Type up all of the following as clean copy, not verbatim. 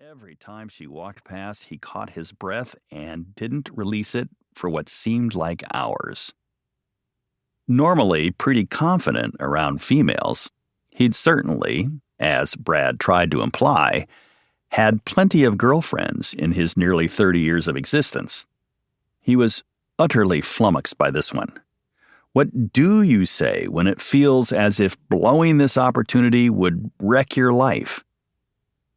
Every time she walked past, he caught his breath and didn't release it for what seemed like hours. Normally pretty confident around females, he'd certainly, as Brad tried to imply, had plenty of girlfriends in his nearly 30 years of existence. He was utterly flummoxed by this one. What do you say when it feels as if blowing this opportunity would wreck your life?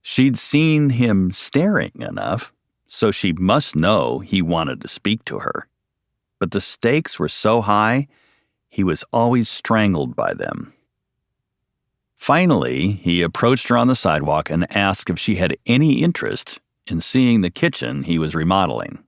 She'd seen him staring enough, so she must know he wanted to speak to her. But the stakes were so high, he was always strangled by them. Finally, he approached her on the sidewalk and asked if she had any interest in seeing the kitchen he was remodeling.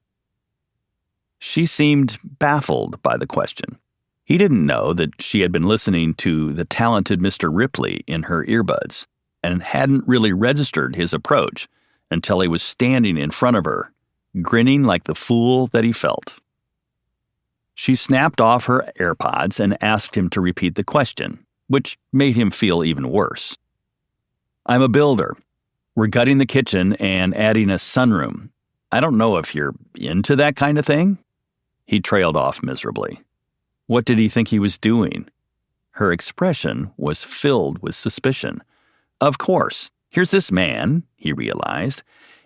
She seemed baffled by the question. He didn't know that she had been listening to the talented Mr. Ripley in her earbuds and hadn't really registered his approach until he was standing in front of her, grinning like the fool that he felt. She snapped off her AirPods and asked him to repeat the question, which made him feel even worse. "I'm a builder. We're gutting the kitchen and adding a sunroom. I don't know if you're into that kind of thing?" He trailed off miserably. What did he think he was doing? Her expression was filled with suspicion. Of course, here's this man, he realized,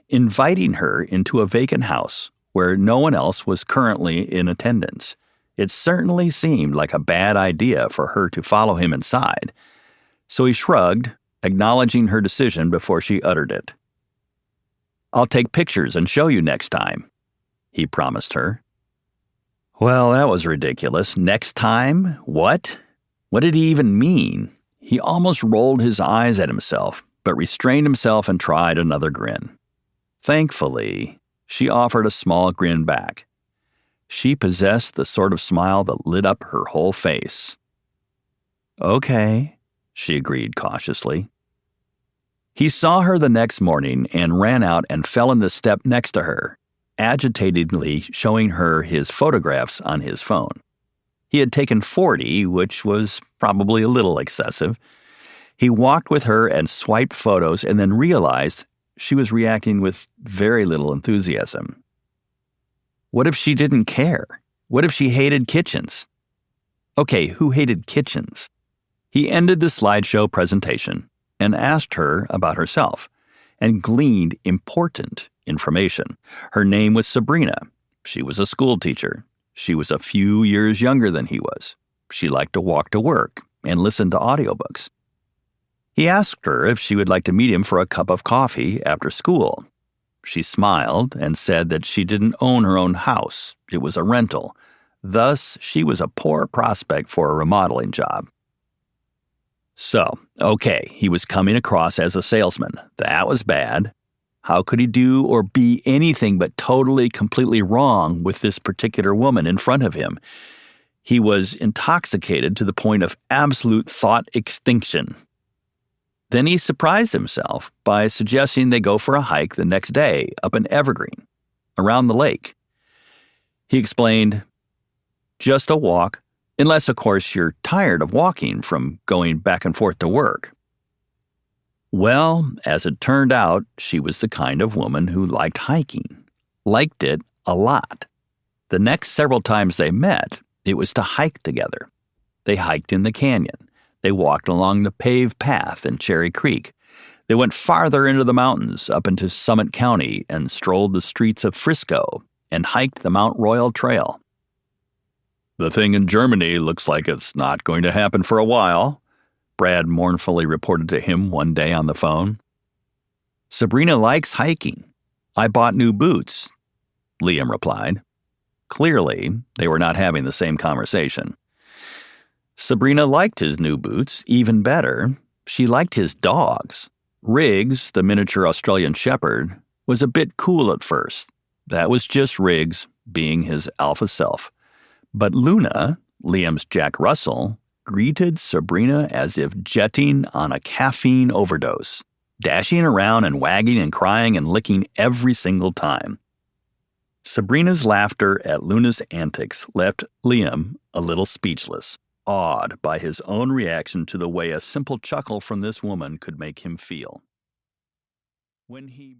inviting her into a vacant house where no one else was currently in attendance. It certainly seemed like a bad idea for her to follow him inside, so he shrugged, acknowledging her decision before she uttered it. "I'll take pictures and show you next time," he promised her. Well, that was ridiculous. Next time? What? What did he even mean? He almost rolled his eyes at himself, but restrained himself and tried another grin. Thankfully, she offered a small grin back. She possessed the sort of smile that lit up her whole face. "Okay," she agreed cautiously. He saw her the next morning and ran out and fell into step next to her, agitatedly showing her his photographs on his phone. He had taken 40, which was probably a little excessive. He walked with her and swiped photos and then realized she was reacting with very little enthusiasm. What if she didn't care? What if she hated kitchens? Okay, who hated kitchens? He ended the slideshow presentation and asked her about herself and gleaned important information. Her name was Sabrina. She was a school teacher. She was a few years younger than he was. She liked to walk to work and listen to audiobooks. He asked her if she would like to meet him for a cup of coffee after school. She smiled and said that she didn't own her own house. It was a rental. Thus, she was a poor prospect for a remodeling job. So, okay, he was coming across as a salesman. That was bad. How could he do or be anything but totally, completely wrong with this particular woman in front of him? He was intoxicated to the point of absolute thought extinction. Then he surprised himself by suggesting they go for a hike the next day up an evergreen, around the lake. He explained, "Just a walk, unless, of course, you're tired of walking from going back and forth to work." Well, as it turned out, she was the kind of woman who liked hiking, liked it a lot. The next several times they met, it was to hike together. They hiked in the canyon. They walked along the paved path in Cherry Creek. They went farther into the mountains up into Summit County and strolled the streets of Frisco and hiked the Mount Royal Trail. "The thing in Germany looks like it's not going to happen for a while," Brad mournfully reported to him one day on the phone. "Sabrina likes hiking. I bought new boots," Liam replied. Clearly, they were not having the same conversation. Sabrina liked his new boots even better. She liked his dogs. Riggs, the miniature Australian shepherd, was a bit cool at first. That was just Riggs being his alpha self. But Luna, Liam's Jack Russell, greeted Sabrina as if jetting on a caffeine overdose, dashing around and wagging and crying and licking every single time. Sabrina's laughter at Luna's antics left Liam a little speechless, awed by his own reaction to the way a simple chuckle from this woman could make him feel. When he